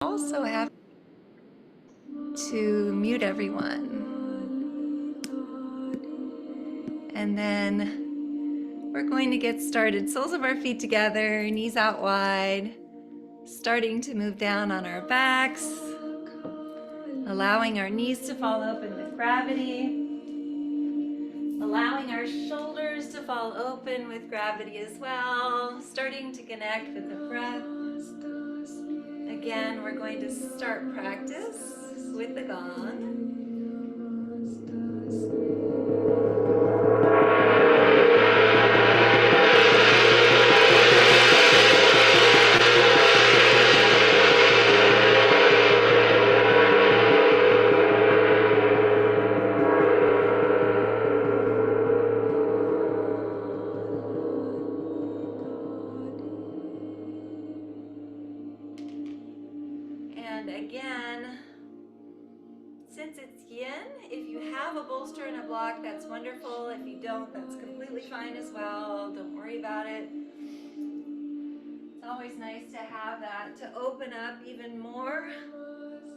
Also have to mute everyone. And then we're going to get started. Soles of our feet together, knees out wide, starting to move down on our backs, allowing our knees to fall open with gravity, allowing our shoulders to fall open with gravity as well, starting to connect with the breath. Again, we're going to start practice with the gong. And again, since it's yin, if you have a bolster and a block, that's wonderful. If you don't, that's completely fine as well. Don't worry about it. It's always nice to have that to open up even more.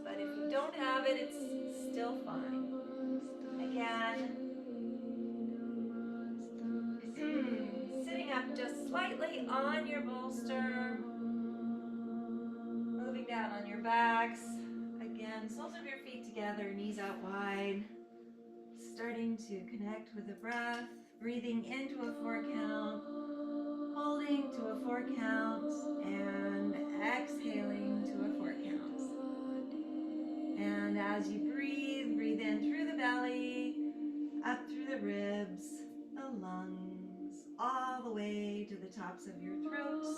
But if you don't have it, it's still fine. Again, sitting up just slightly on your bolster, moving down on your backs. Again, soles of your feet together, knees out wide. Starting to connect with the breath, breathing into a 4 count, holding to a 4 count, and exhaling to a 4 count. And as you breathe, breathe in through the belly, up through the ribs, the lungs, all the way to the tops of your throats.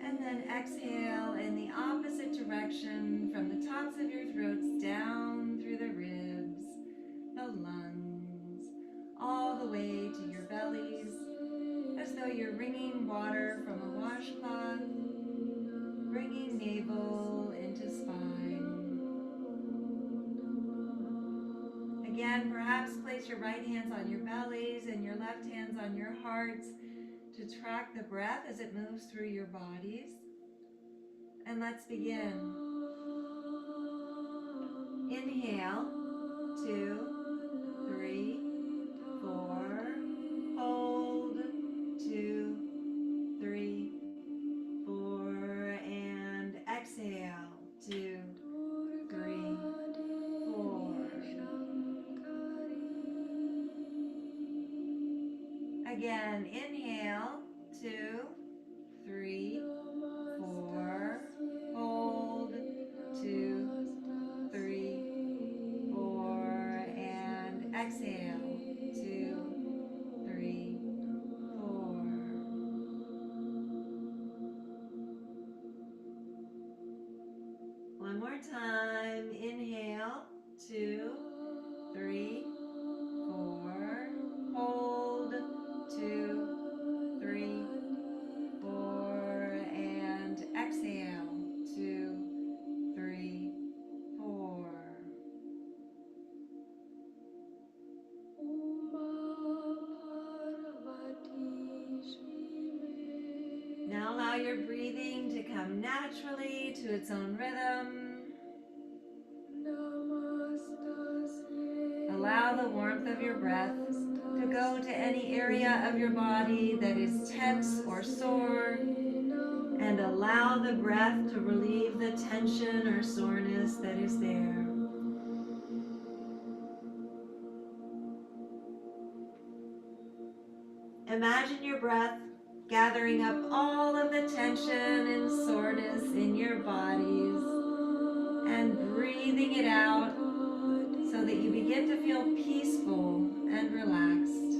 And then exhale in the opposite direction from the tops of your throats down through the ribs, the lungs, all the way to your bellies, as though you're wringing water from a washcloth, bringing navel into spine. Again, perhaps place your right hands on your bellies and your left hands on your hearts to track the breath as it moves through your bodies. And let's begin. Inhale, 2, 3, 4. Hold, 2, 3, 4. And exhale, 2, 3, 4. Again, inhale, 2, 3, 4. Hold, 2, 3, 4. And exhale, 2, 3, 4. One more time. Inhale, 2, 3, 4. Hold, 2, 3, 4. And exhale, 2, 3, 4. Now allow your breathing to come naturally to its own rhythm. Allow the warmth of your breath to go to any area of your body that is tense or sore, and allow the breath to relieve the tension or soreness that is there. Imagine your breath gathering up all of the tension and soreness in your bodies and breathing it out so that you begin to feel peaceful and relaxed.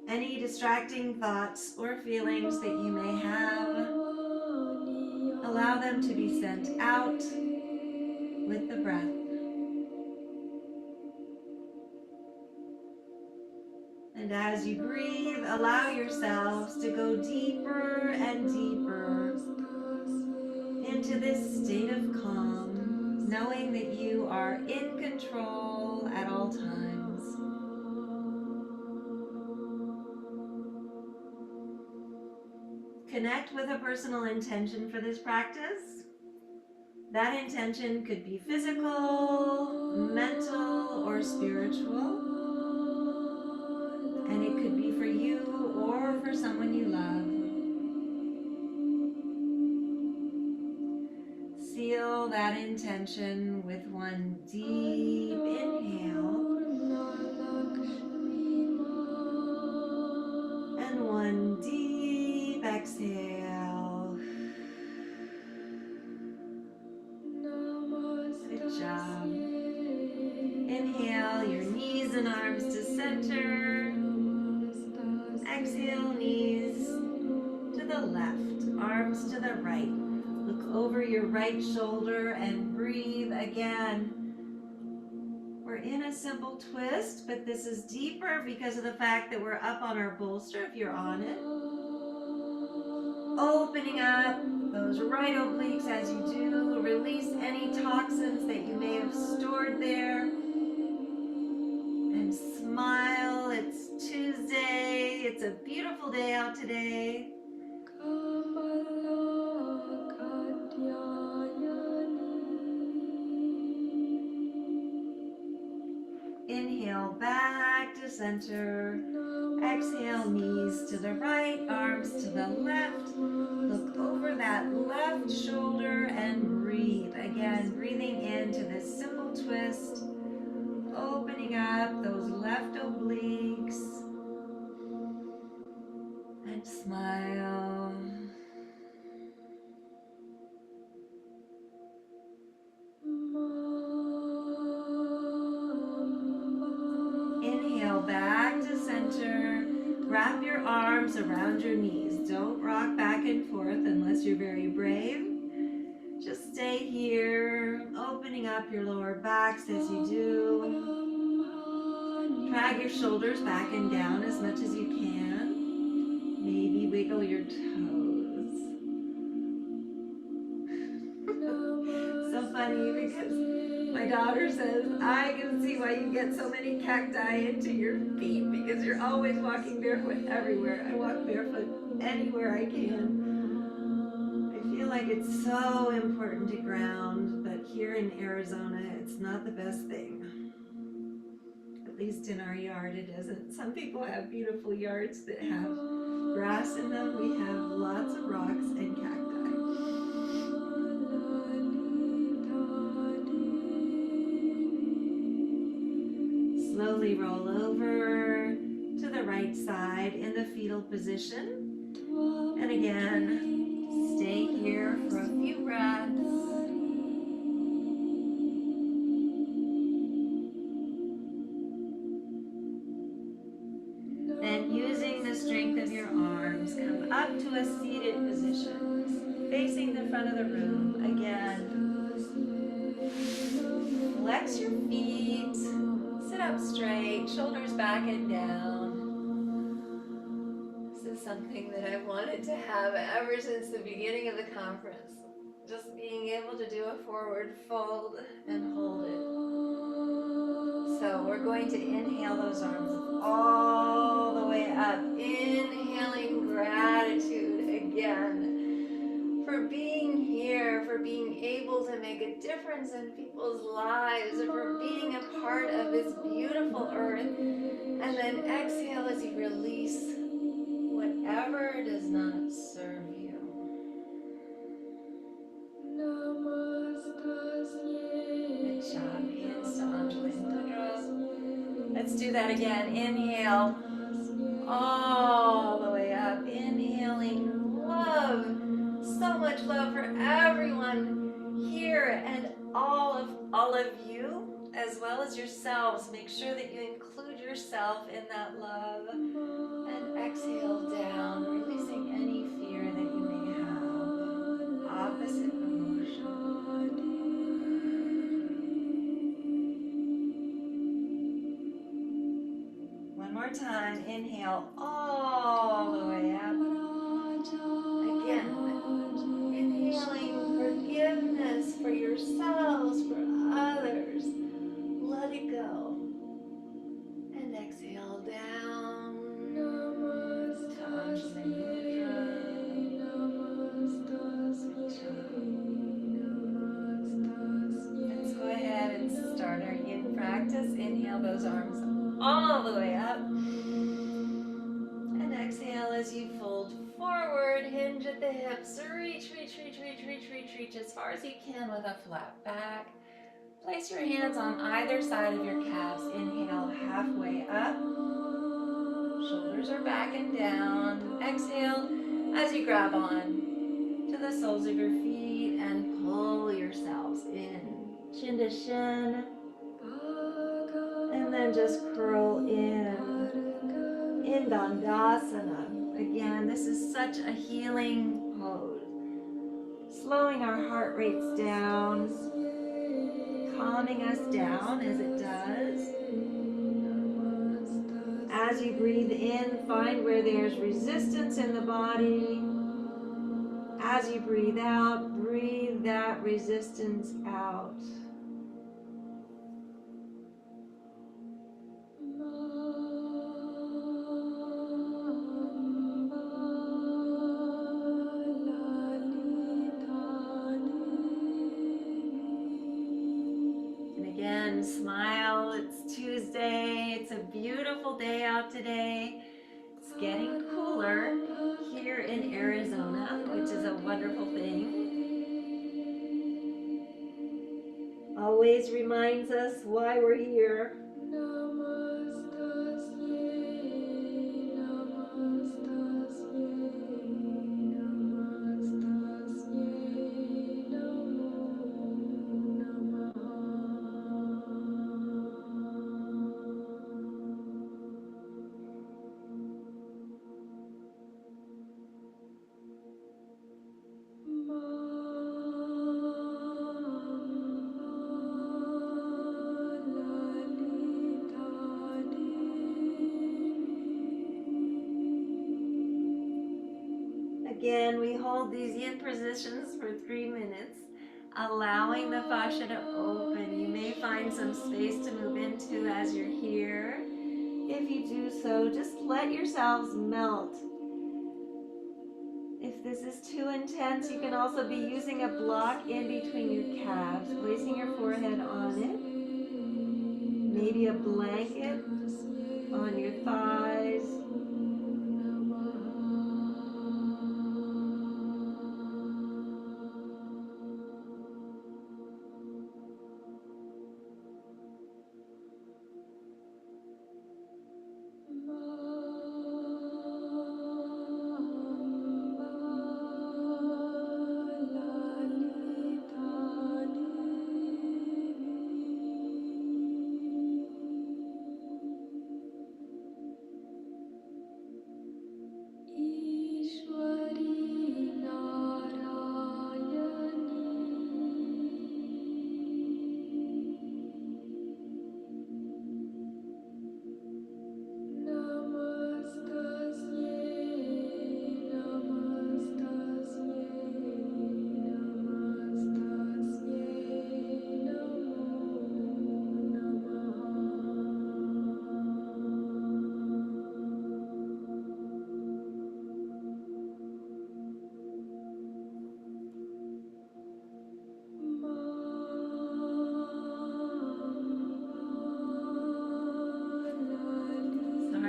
Any distracting thoughts or feelings that you may have, allow them to be sent out with the breath. And as you breathe, allow yourselves to go deeper and deeper into this state of calm, knowing that you are in control at all times. Connect with a personal intention for this practice. That intention could be physical, mental, or spiritual. And it could be for you or for someone you love. Seal that intention with one deep inhale and one deep exhale. Good job. Inhale your knees and arms to center. Exhale, knees to the left, arms to the right. Look over your right shoulder and breathe again. We're in a simple twist, but this is deeper because of the fact that we're up on our bolster if you're on it. Opening up those right obliques as you do. Release any toxins that you may have stored there. And smile. It's Tuesday. It's a beautiful day out today. Inhale back to center. Exhale, knees to the right, arms to the left. Look over that left shoulder and breathe. Again, breathing into this simple twist. Opening up those left obliques. And smile. Inhale back to center. Wrap your arms around your knees. Don't rock back and forth unless you're very brave. Just stay here, opening up your lower backs as you do. Drag your shoulders back and down as much as you can. Maybe wiggle your toes. So funny because my daughter says, I can see why you get so many cacti into your feet because you're always walking barefoot everywhere. I walk barefoot anywhere I can. I feel like it's so important to ground, but here in Arizona, it's not the best thing. At least in our yard, it isn't. Some people have beautiful yards that have grass in them. We have lots of rocks and cacti. Slowly roll over to the right side in the fetal position. And again, stay here for a few breaths. Then using the strength of your arms, come up to a seated position, facing the front of the room. Again, flex your feet, sit up straight, shoulders back and down. This is something that I've wanted to have ever since the beginning of the conference. Just being able to do a forward fold and hold it. So we're going to inhale those arms all the way up. Inhaling gratitude again for being here, for being able to make a difference in people's lives, for being a part of this beautiful earth. And then exhale as you release whatever does not serve you. Good job. Hands to Anjali Mudra. Let's do that again. Inhale all the way up. Inhaling love. So much love for everyone here and all of you, as well as yourselves. Make sure that you include yourself in that love. And exhale down, releasing any fear that you may have. Opposite emotion. One more time. Inhale all the way up. Again, inhaling forgiveness for yourselves, for others. Let it go. And exhale down. To Anjali Mudra. practice. Inhale those arms all the way up. And exhale as you fold forward, hinge at the hips, reach, reach, reach, reach, reach, reach, reach as far as you can with a flat back. Place your hands on either side of your calves. Inhale halfway up. Shoulders are back and down. Exhale as you grab on to the soles of your feet and pull yourselves in. Chin to shin. And then just curl in Dandasana. Again, this is such a healing pose. Slowing our heart rates down, calming us down as it does. As you breathe in, find where there's resistance in the body. As you breathe out, breathe that resistance out. And smile. It's Tuesday. It's a beautiful day out today. It's getting cooler here in Arizona, which is a wonderful thing. Always reminds us why we're here. Again, we hold these yin positions for 3 minutes, allowing the fascia to open. You may find some space to move into as you're here. If you do so, just let yourselves melt. If this is too intense, you can also be using a block in between your calves, placing your forehead on it. Maybe a blanket on your thighs.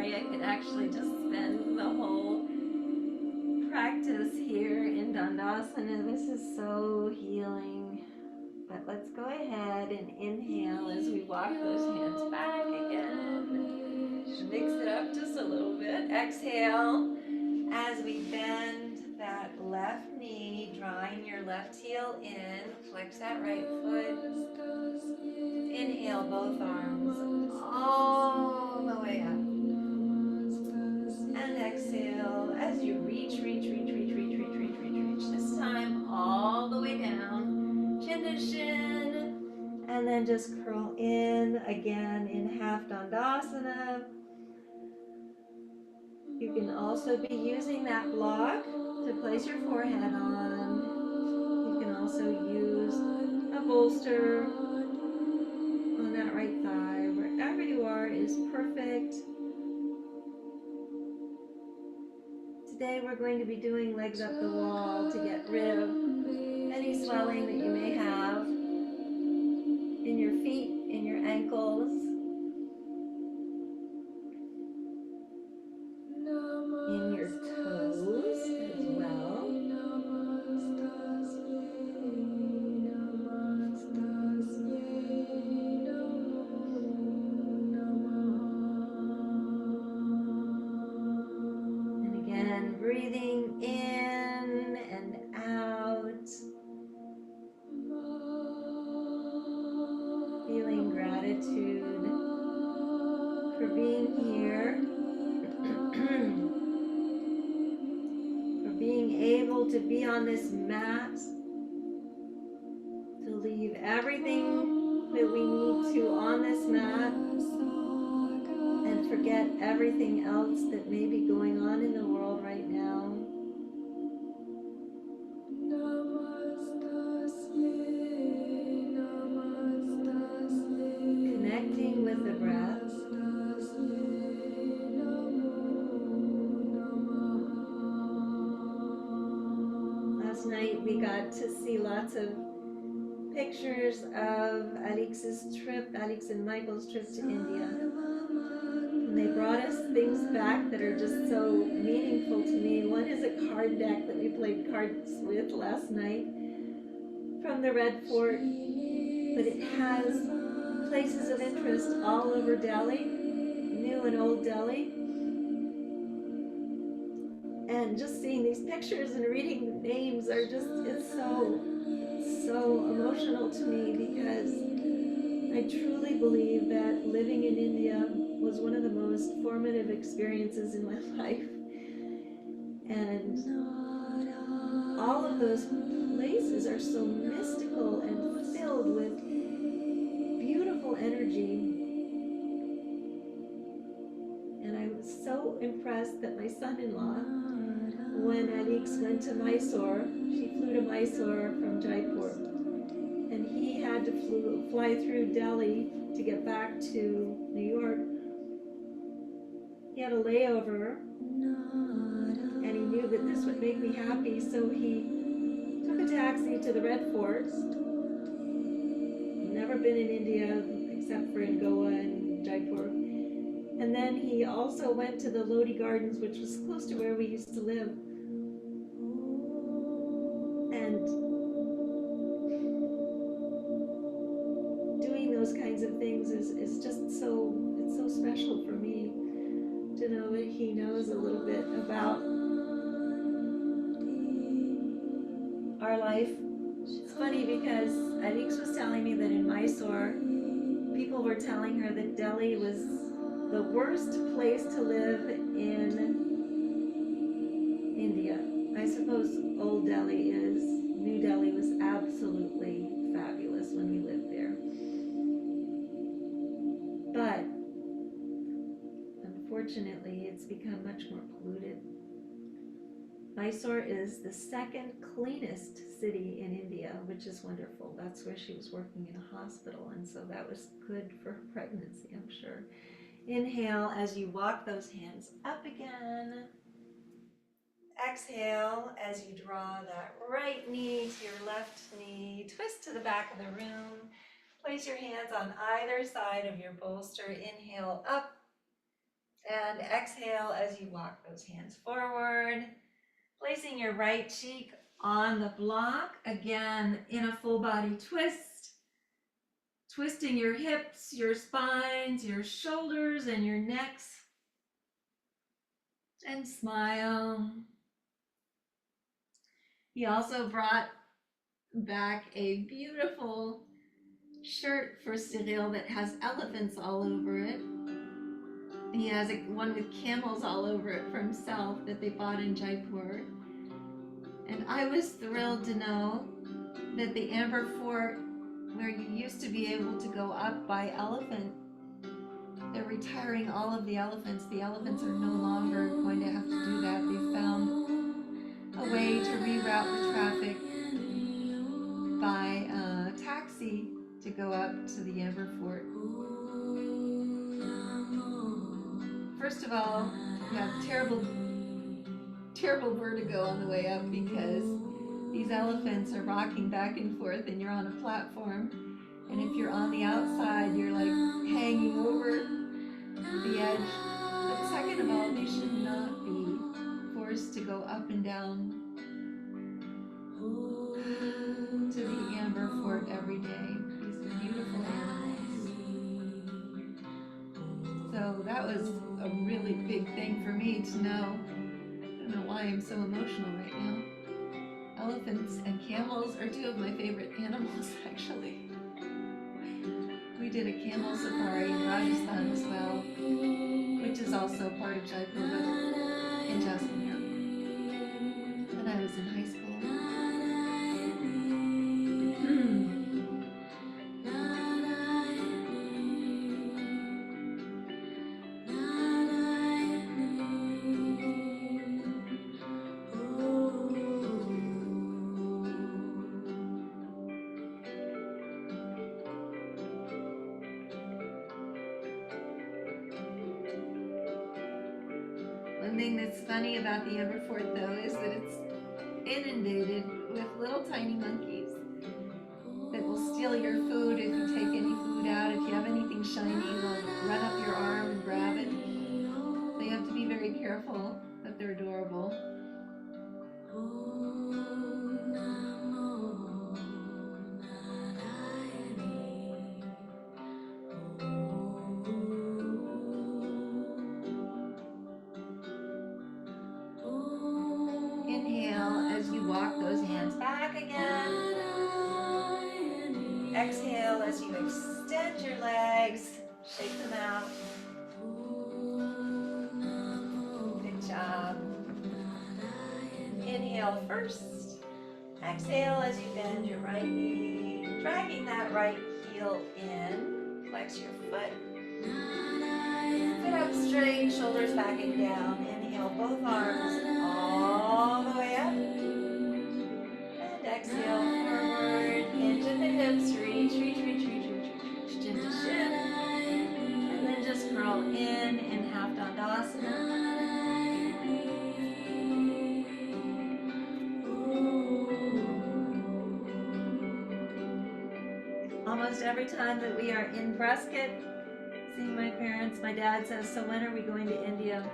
I could actually just spend the whole practice here in Dandasana. This is so healing. But let's go ahead and inhale as we walk those hands back again. Mix it up just a little bit. Exhale as we bend that left knee, drawing your left heel in. Flex that right foot. Inhale both arms all the way up. And exhale as you reach, reach, reach, reach, reach, reach, reach, reach, reach. This time all the way down, chin to shin, and then just curl in again in half Dandasana. You can also be using that block to place your forehead on. You can also use a bolster on that right thigh. Wherever you are is perfect. Today we're going to be doing legs up the wall to get rid of any swelling that you may have in your feet, in your ankles. to be on this mat, to leave everything that we need to on this mat and forget everything else that may be going on in the world right now. Connecting with the breath. Last night we got to see lots of pictures of Alix and Michael's trip to India. And they brought us things back that are just so meaningful to me. One is a card deck that we played cards with last night from the Red Fort, but it has places of interest all over Delhi, New and Old Delhi. And just seeing these pictures and reading the names are just, it's so emotional to me, because I truly believe that living in India was one of the most formative experiences in my life. And all of those places are so mystical and filled with beautiful energy. And I was so impressed that my son-in-law, when Alix went to Mysore, she flew to Mysore from Jaipur, and he had to fly through Delhi to get back to New York. He had a layover, and he knew that this would make me happy, so he took a taxi to the Red Fort. Never been in India except for in Goa and Jaipur. And then he also went to the Lodi Gardens, which was close to where we used to live. And doing those kinds of things is just so, it's so special for me to know that he knows a little bit about our life. It's funny because Alix was telling me that in Mysore, people were telling her that Delhi was the worst place to live in India. I suppose Old Delhi is. New Delhi was absolutely fabulous when we lived there. But unfortunately, it's become much more polluted. Mysore is the second cleanest city in India, which is wonderful. That's where she was working in a hospital, and so that was good for her pregnancy, I'm sure. Inhale as you walk those hands up again. Exhale as you draw that right knee to your left knee. Twist to the back of the room. Place your hands on either side of your bolster. Inhale up and exhale as you walk those hands forward. Placing your right cheek on the block, again in a full body twist. Twisting your hips, your spines, your shoulders, and your necks. And smile. He also brought back a beautiful shirt for Cyril that has elephants all over it. He has one with camels all over it for himself that they bought in Jaipur. And I was thrilled to know that the Amber Fort, where you used to be able to go up by elephant, they're retiring all of the elephants. The elephants are no longer going to have to do that. They found a way to reroute the traffic by taxi to go up to the Amber Fort. First of all, you have terrible vertigo on the way up because these elephants are rocking back and forth and you're on a platform. And if you're on the outside, you're like hanging over the edge. But second of all, they should not be forced to go up and down to the Amber Fort every day. These beautiful animals. So that was a really big thing for me to know. I don't know why I'm so emotional right now. Elephants and camels are two of my favorite animals, actually. We did a camel safari in Rajasthan as well, which is also part of Jaipur, but in Jaisalmer, when I was in high school. thing that's funny about the Amber Fort, though, is that it's inundated with little tiny monkeys that will steal your food if you take any food out. If you have anything shiny, they'll run up your arm and grab it. So you have to be very careful, but they're adorable. Inhale as you walk those hands back again. Exhale as you extend your legs, shake them out. Good job. Inhale first. Exhale as you bend your right knee, dragging that right heel in. Flex your foot. Sit up straight, shoulders back and down. Inhale both arms all the way up. And exhale forward, hinge at the hips, reach, chin to shin. And then just curl in half dandasana. Almost every time that we are in Prescott, seeing my parents, my dad says, "So when are we going to India?"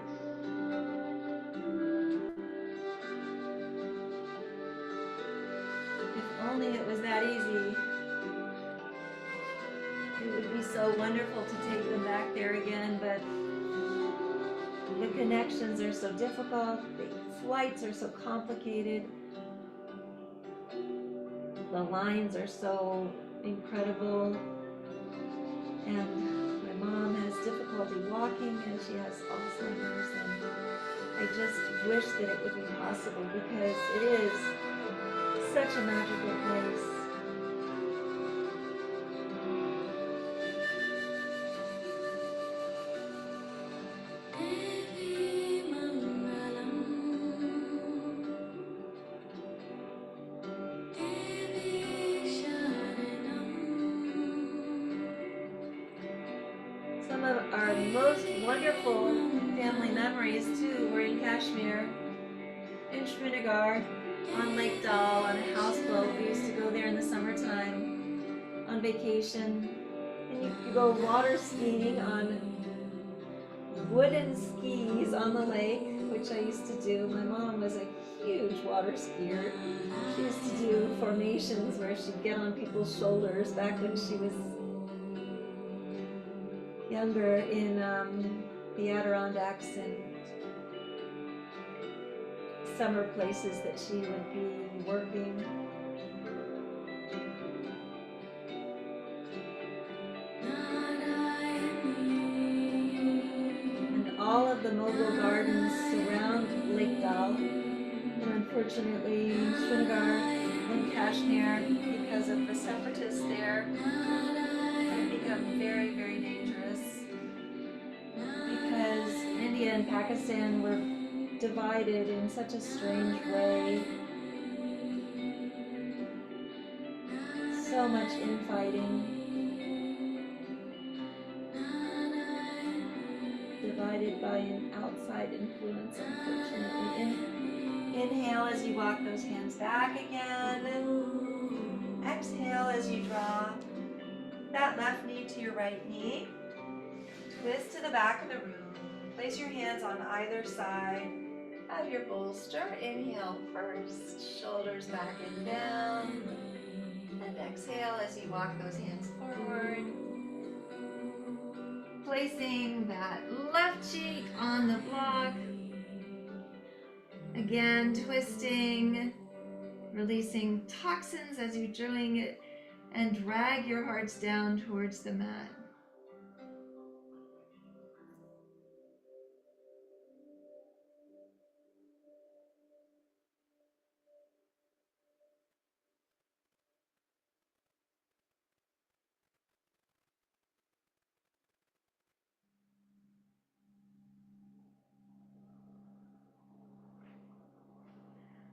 If only it was that easy. It would be so wonderful to take them back there again, but the connections are so difficult, the flights are so complicated, the lines are so incredible, and my mom has difficulty walking and she has Alzheimer's, and I just wish that it would be possible because it is such a magical place. Some of our most wonderful family memories too were in Kashmir, in Srinagar, on Lake Dal, on a houseboat. We used to go there in the summertime on vacation, and you could go water skiing on wooden skis on the lake, which I used to do. My mom was a huge water skier. She used to do formations where she'd get on people's shoulders back when she was younger in the Adirondacks and summer places that she would be working. And all of the Mughal gardens surround Lake Dal, and unfortunately Srinagar and Kashmir, because of the separatists there, have become very, very dangerous because India and Pakistan were divided in such a strange way. So much infighting. Divided by an outside influence, unfortunately. Inhale as you walk those hands back again. Exhale as you draw that left knee to your right knee. Twist to the back of the room. Place your hands on either side of your bolster. Inhale first, shoulders back and down. And exhale as you walk those hands forward. Placing that left cheek on the block. Again, twisting, releasing toxins as you're doing it, and drag your hearts down towards the mat.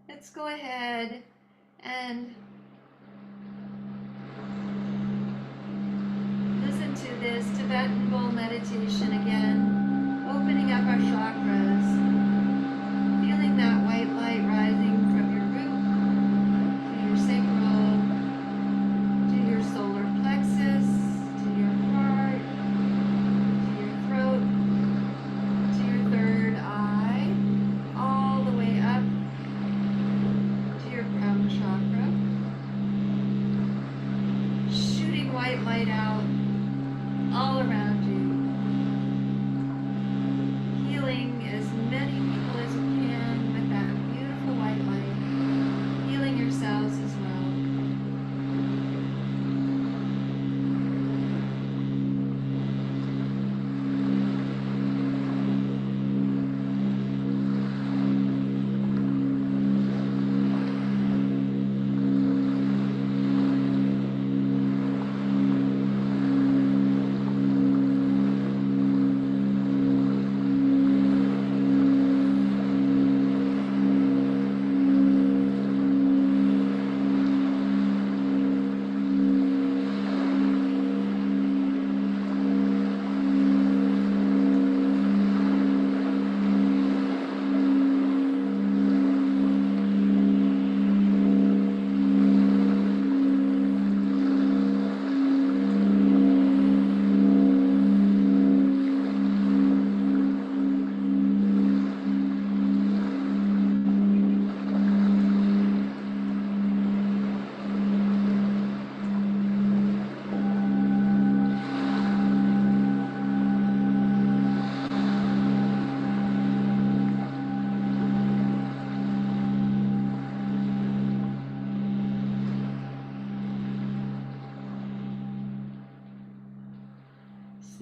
Let's go ahead and listen to this Tibetan bowl meditation again, opening up our chakras.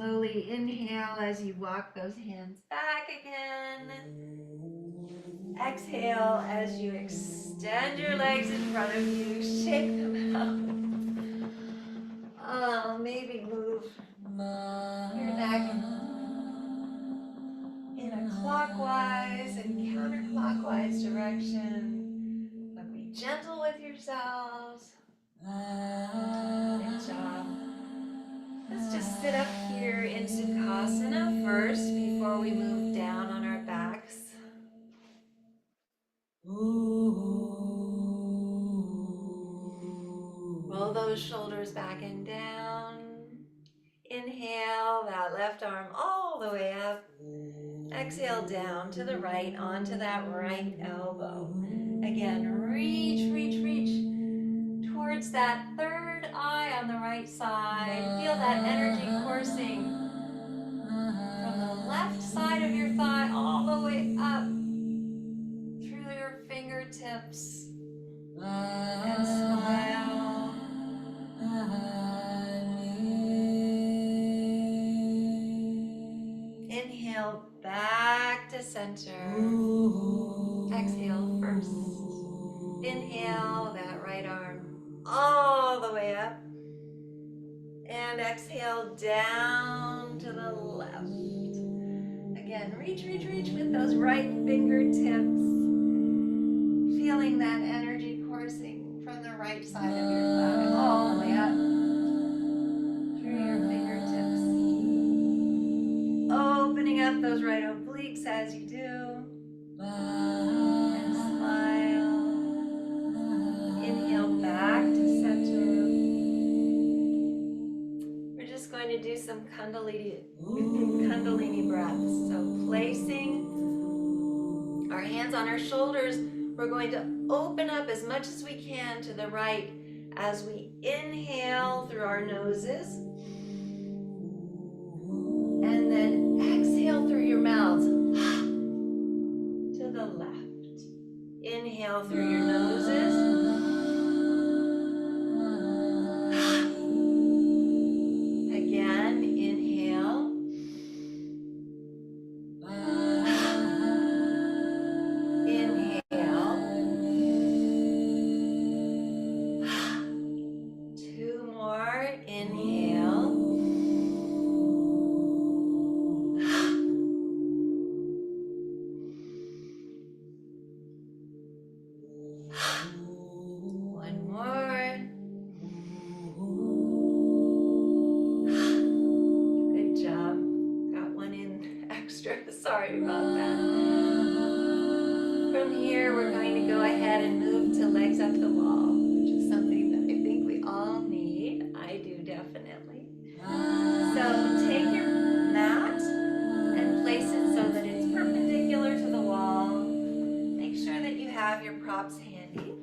Slowly inhale as you walk those hands back again. Exhale as you extend your legs in front of you, shake them out. Maybe move your neck in a clockwise and counterclockwise direction. But be gentle with yourselves. Good job. Let's just sit up here in Sukhasana first before we move down on our backs. Roll those shoulders back and down. Inhale that left arm all the way up. Exhale down to the right, onto that right elbow. Again, reach, reach, reach towards that third eye on the right side. Feel that energy coursing from the left side of your thigh all the way up through your fingertips. And smile. Inhale back to center. Exhale first. Inhale that right arm all the way up. And exhale down to the left. Again, reach, reach, reach with those right fingertips. Feeling that energy coursing from the right side of your thigh all the way up through your fingertips. Opening up those right obliques as you do. And smile. Inhale back to center. We're just going to do some Kundalini breaths. So placing our hands on our shoulders, we're going to open up as much as we can to the right as we inhale through our noses. And then exhale through your mouths to the left. Inhale through your noses. Again, inhale. Inhale. Two more. Inhale. One more. Good job. Got one in extra. Sorry about that. From here, we're going to go ahead and move to legs up the wall, which is something that I think we all need. I do definitely. So take your mat and place it so that it's perpendicular to the wall. Make sure that you have your props handy.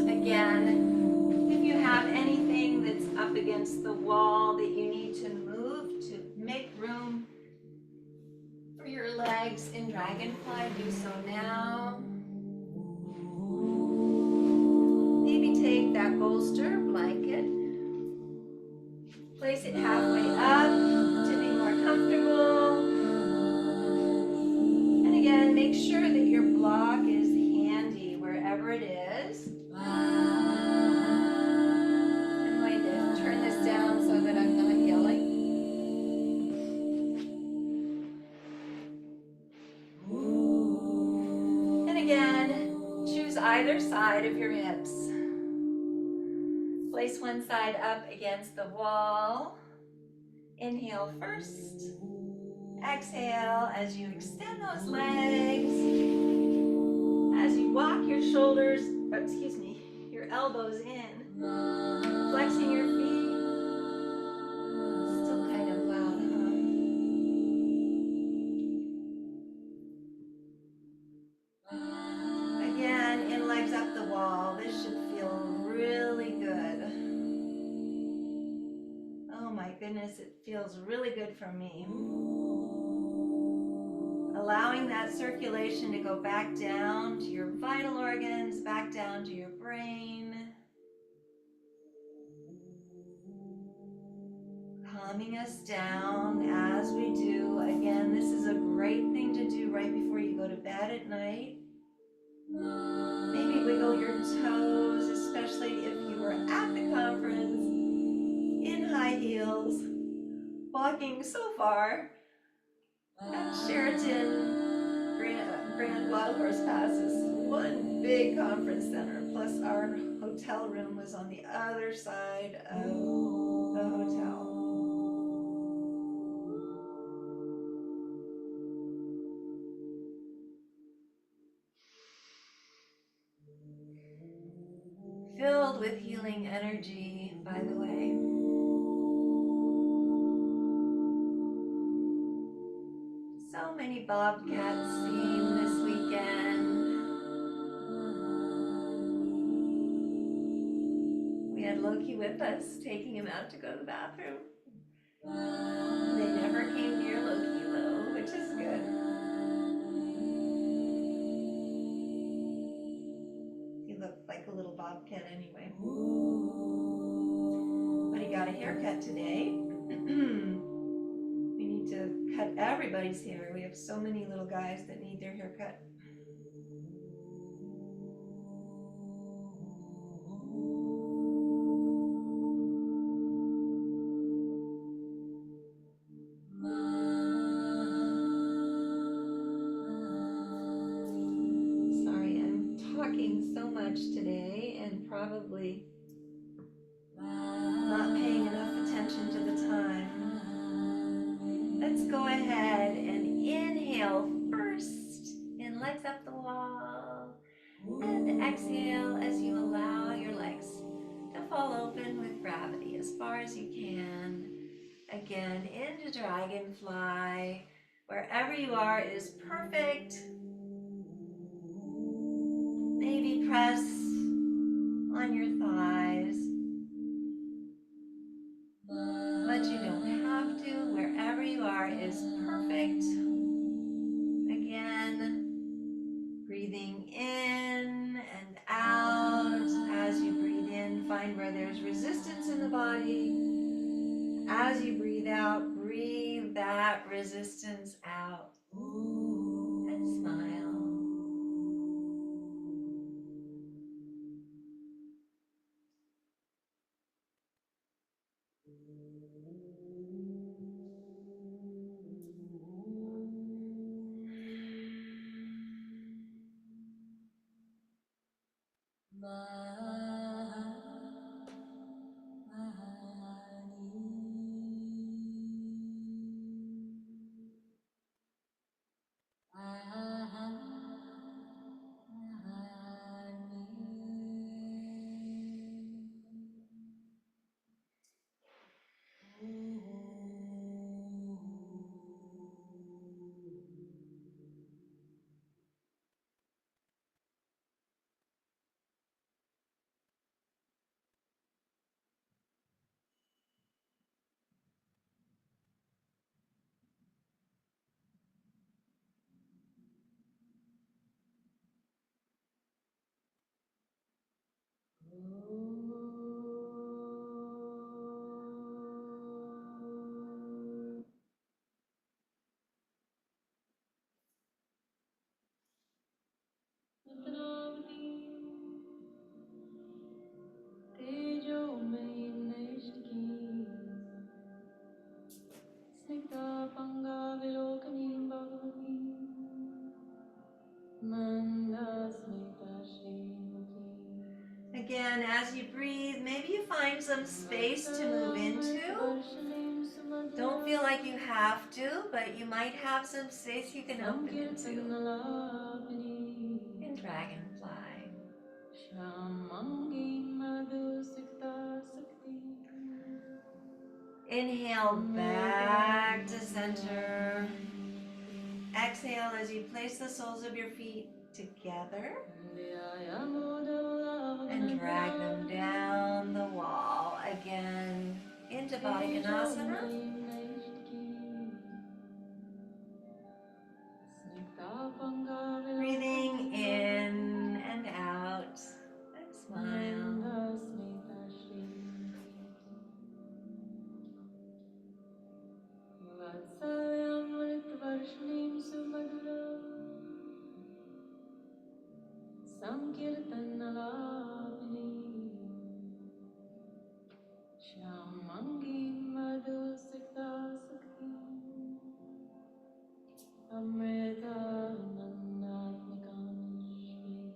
Again, if you have anything that's up against the wall that you need to move to make room for your legs in Dragonfly, do so now. Maybe take that bolster blanket, place it halfway up to be more comfortable. And again, make sure that your block is handy wherever it is. I'm going to turn this down so that I'm not yelling. And again, choose either side of your hips. Place one side up against the wall. Inhale first. Exhale as you extend those legs. As you walk your shoulders, your elbows in. Flexing your feet. Still kind of loud, huh? Again, in legs up the wall. This should feel really good. Oh my goodness, it feels really good for me. Allowing that circulation to go back down to your vital organs, back down to your brain. calming us down as we do. Again, this is a great thing to do right before you go to bed at night. Maybe wiggle your toes, especially if you were at the conference in high heels, walking so far at Sheraton Grand Wild Horse Pass is one big conference center, plus our hotel room was on the other side of the hotel. Filled with healing energy, by the way. So many bobcats seen this weekend. We had Loki with us, taking him out to go to the bathroom. They never came near Loki though, which is good. He looked like a little bobcat anyway. But he got a haircut today. We need to cut everybody's hair. We have so many little guys that need their hair cut. Sorry, I'm talking so much today and probably not paying enough attention to the time. Let's go ahead and inhale first in legs up the wall, and exhale as you allow your legs to fall open with gravity as far as you can. Again, into dragonfly. Wherever you are is perfect. Maybe press on your thighs, but you don't have to. Wherever you are is perfect. Again, breathing in and out. As you breathe in, find where there's resistance in the body. As you breathe out, breathe that resistance out. And smile. Again, as you breathe, maybe you find some space to move into. Don't feel like you have to, but you might have some space you can open into. In dragonfly. Inhale back to center. Exhale as you place the soles of your feet together and drag them down the wall again into Baddha Konasana. Breathing in and out and smile. Sankirtanalabhini Shyamangi Madhusikta Sakhi Amrita Nandatmikamishri.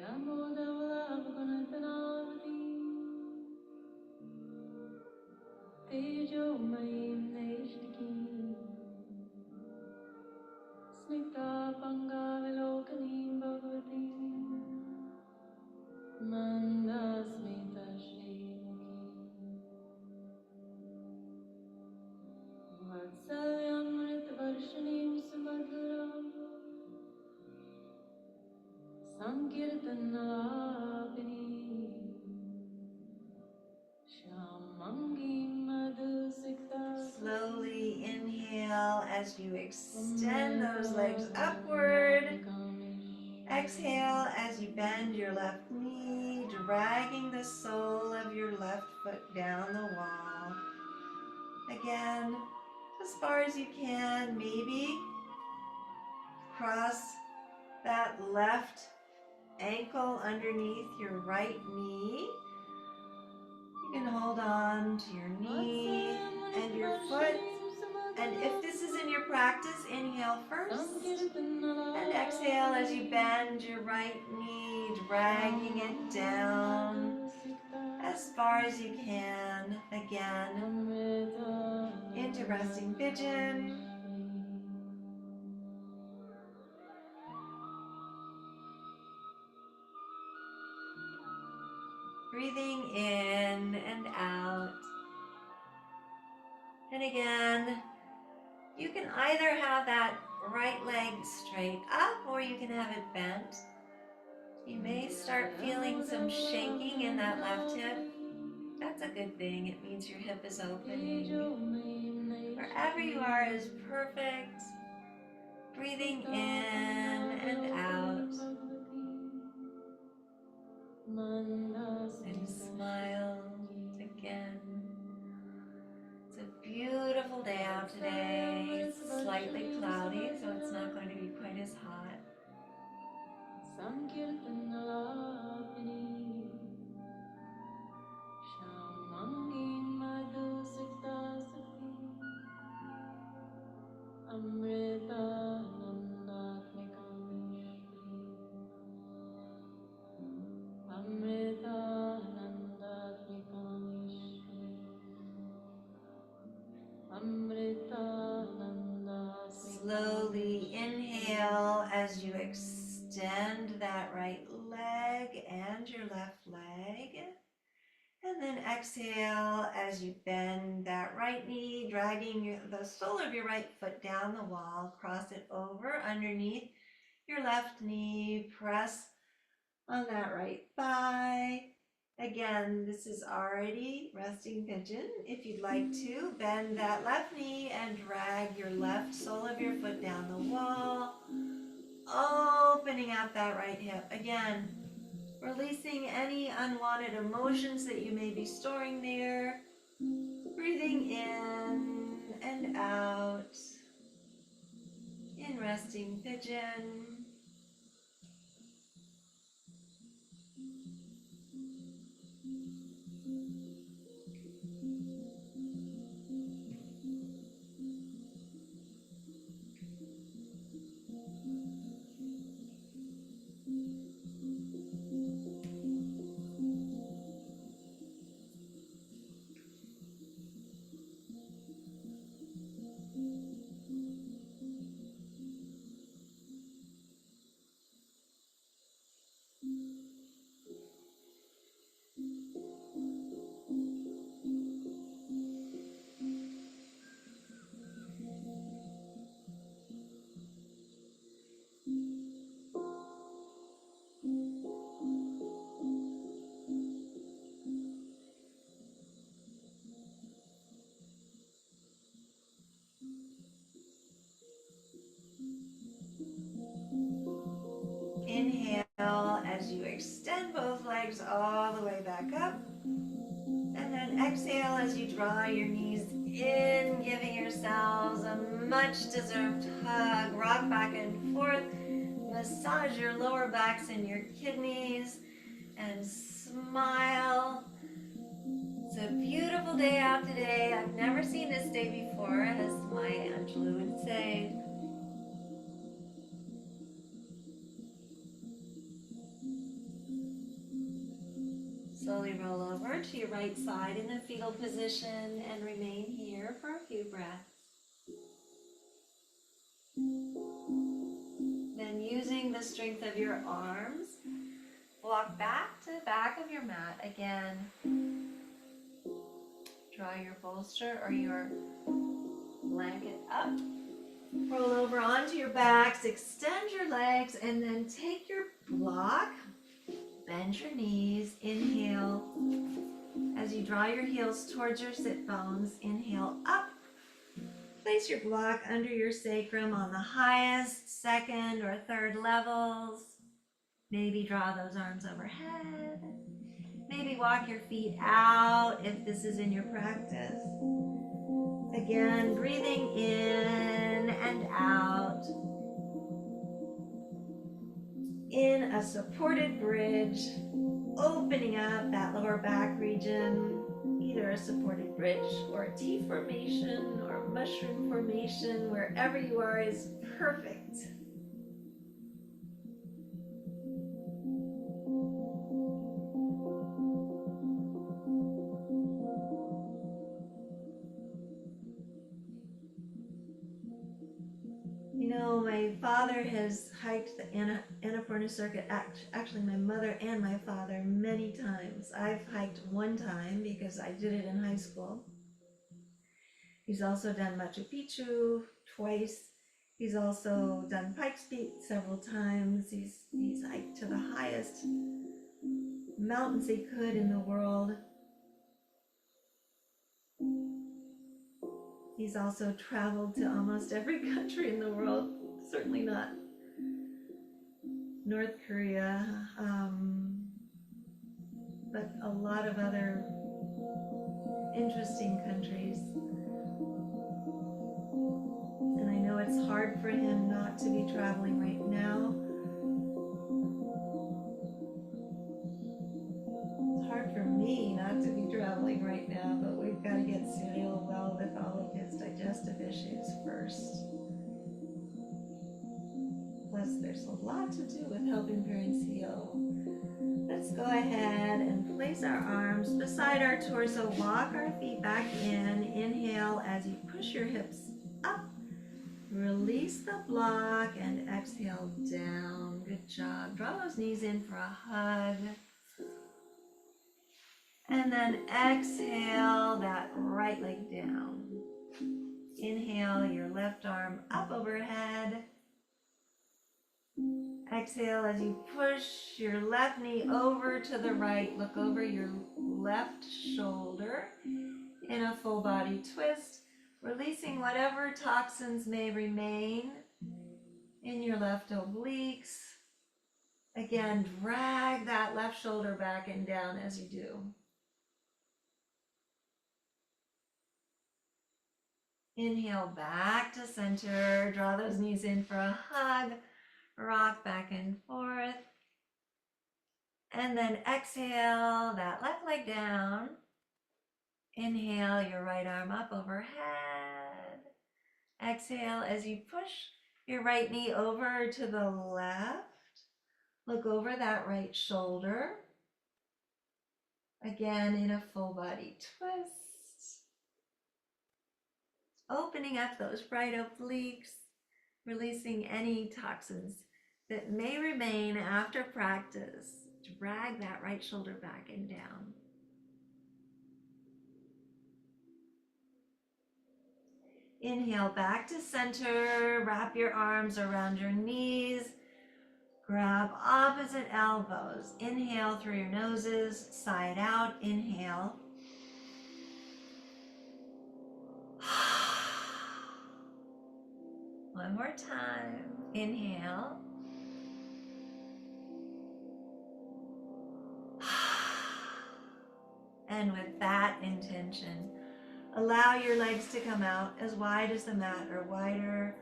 Yamodavalagunathanavati Tejo Mayim Naishtaki Smita Pangavilokanim Bhagavati Mandasmita Srimukhi Vatsalyamritvarshanim Sumadhuram Sankirtanalabhini Shyamangi Madhusikta. Slowly inhale as you extend those legs upward. Exhale as you bend your left knee, dragging the sole of your left foot down the wall. Again, as far as you can, maybe cross that left ankle underneath your right knee. You can hold on to your knee and your foot. And if this is in your practice, inhale first and exhale as you bend your right knee, dragging it down as far as you can. Again, into resting pigeon. Breathing in and out. And again, you can either have that right leg straight up or you can have it bent. You may start feeling some shaking in that left hip. That's a good thing. It means your hip is opening. Wherever you are is perfect. Breathing in and out. And smile again. It's a beautiful day out today. It's slightly cloudy, so it's not going to be quite as hot. Sankirtanalabhini Shyamangi Madhusikta Sakhi Amrita Nandatmikamishri. Amrita Nandatmikamishri. Amrita Nandatmikamishri. Slowly inhale as you extend that right leg and your left leg. And then exhale as you bend that right knee, dragging the sole of your right foot down the wall. Cross it over underneath your left knee. Press on that right thigh. Again, this is already resting pigeon. If you'd like to, bend that left knee and drag your left sole of your foot down the wall, opening out that right hip. Again, releasing any unwanted emotions that you may be storing there. Breathing in and out in resting pigeon. legs all the way back up. And then exhale as you draw your knees in, giving yourselves a much deserved hug. Rock back and forth. Massage your lower backs and your kidneys and smile. It's a beautiful day out today. I've never seen this day before, as my Angelou would say. Slowly roll over to your right side in the fetal position and remain here for a few breaths. Then using the strength of your arms, walk back to the back of your mat again. Draw your bolster or your blanket up. Roll over onto your backs, extend your legs, and then take your block. Bend your knees, inhale. As you draw your heels towards your sit bones, inhale up. Place your block under your sacrum on the highest, second, or third levels. Maybe draw those arms overhead. Maybe walk your feet out if this is in your practice. Again, breathing in and out. In a supported bridge, opening up that lower back region, either a supported bridge or a T formation or mushroom formation, wherever you are is perfect. You know, my father has hiked the Annapurna circuit, actually my mother and my father, many times. I've hiked one time because I did it in high school. He's also done Machu Picchu twice. He's also done Pikes Peak several times. He's hiked to the highest mountains he could in the world. He's also traveled to almost every country in the world, certainly not North Korea, but a lot of other interesting countries. And I know it's hard for him not to be traveling right now. It's hard for me not to be traveling right now, but we've got to get Cyril well with all of his digestive issues first. Plus, there's a lot to do with helping parents heal. Let's go ahead and place our arms beside our torso. Walk our feet back in. Inhale as you push your hips up. Release the block and exhale down. Good job. Draw those knees in for a hug. And then exhale that right leg down. Inhale your left arm up overhead. Exhale as you push your left knee over to the right. Look over your left shoulder in a full body twist, releasing whatever toxins may remain in your left obliques. Again, drag that left shoulder back and down as you do. Inhale back to center. Draw those knees in for a hug. Rock back and forth. And then exhale that left leg down. Inhale your right arm up overhead. Exhale as you push your right knee over to the left. Look over that right shoulder. Again in a full body twist. Opening up those bright obliques, releasing any toxins that may remain after practice. Drag that right shoulder back and down. Inhale back to center. Wrap your arms around your knees. Grab opposite elbows. Inhale through your noses, side out. Inhale. One more time. Inhale. in with that intention. Allow your legs to come out as wide as the mat or wider.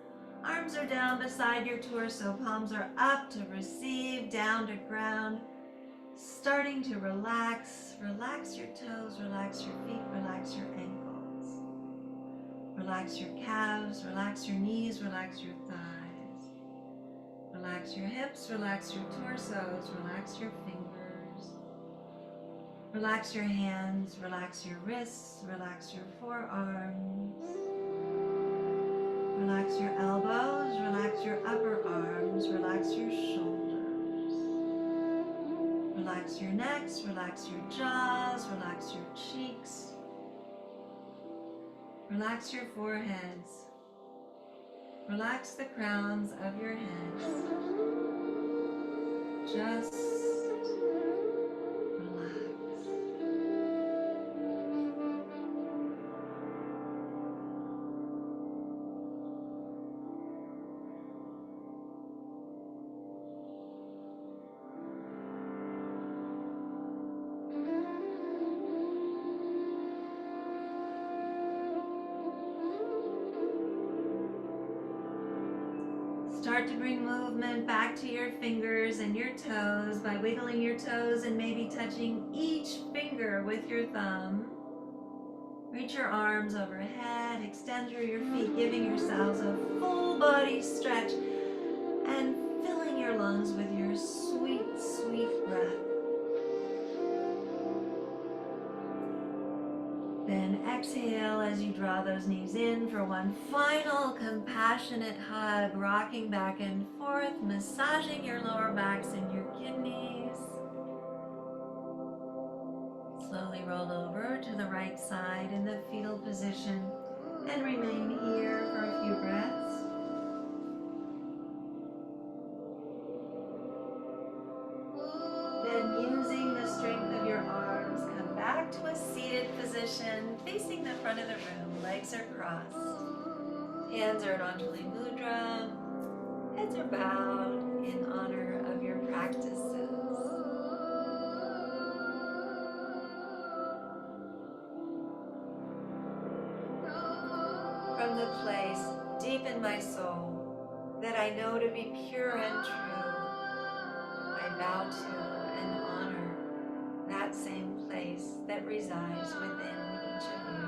Arms are down beside your torso, palms are up to receive, down to ground. Starting to relax. Relax your toes, relax your feet, relax your ankles. Relax your calves, relax your knees, relax your thighs. Relax your hips, relax your torsos, relax your fingers. Relax your hands, relax your wrists, relax your forearms. Relax your elbows, relax your upper arms, relax your shoulders. Relax your necks, relax your jaws, relax your cheeks. Relax your foreheads. Relax the crowns of your heads. Just relax. Start to bring movement back to your fingers and your toes by wiggling your toes and maybe touching each finger with your thumb. Reach your arms overhead, extend through your feet, giving yourselves a full body stretch and filling your lungs with your sweet, sweet breath. Then exhale as you draw those knees in for one final compassionate hug, rocking back and forth, massaging your lower backs and your kidneys. Slowly roll over to the right side in the fetal position and remain here for a few breaths. Then using the strength of your arms, come back to a seated position, facing the front of the room. Legs are crossed. Hands are in Anjali Mudra. Heads are bowed in honor of your practices. From the place deep in my soul that I know to be pure and true, I bow to and honor that same place that resides within each of you.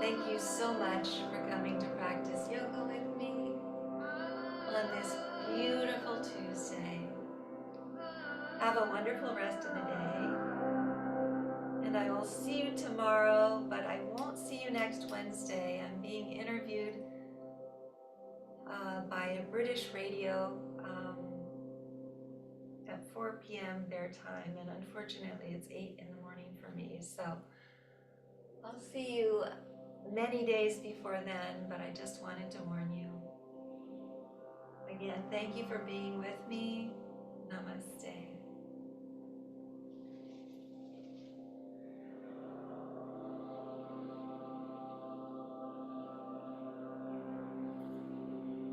Thank you so much for coming to practice yoga with me on this beautiful Tuesday. Have a wonderful rest of the day. And I will see you tomorrow, but I won't see you next Wednesday. I'm being interviewed by a British radio at 4 p.m. their time, and unfortunately it's 8 in the morning for me. So I'll see you many days before then, but I just wanted to warn you. Again, thank you for being with me. Namaste.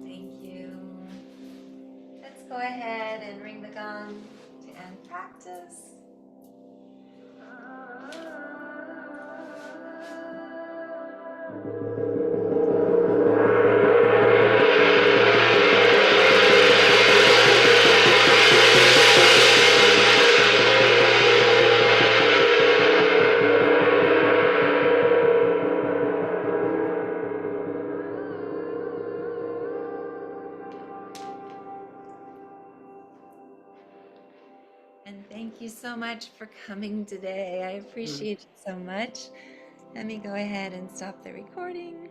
Thank you. Let's go ahead and ring the gong to end practice. And thank you so much for coming today. I appreciate it so much. Let me go ahead and stop the recording.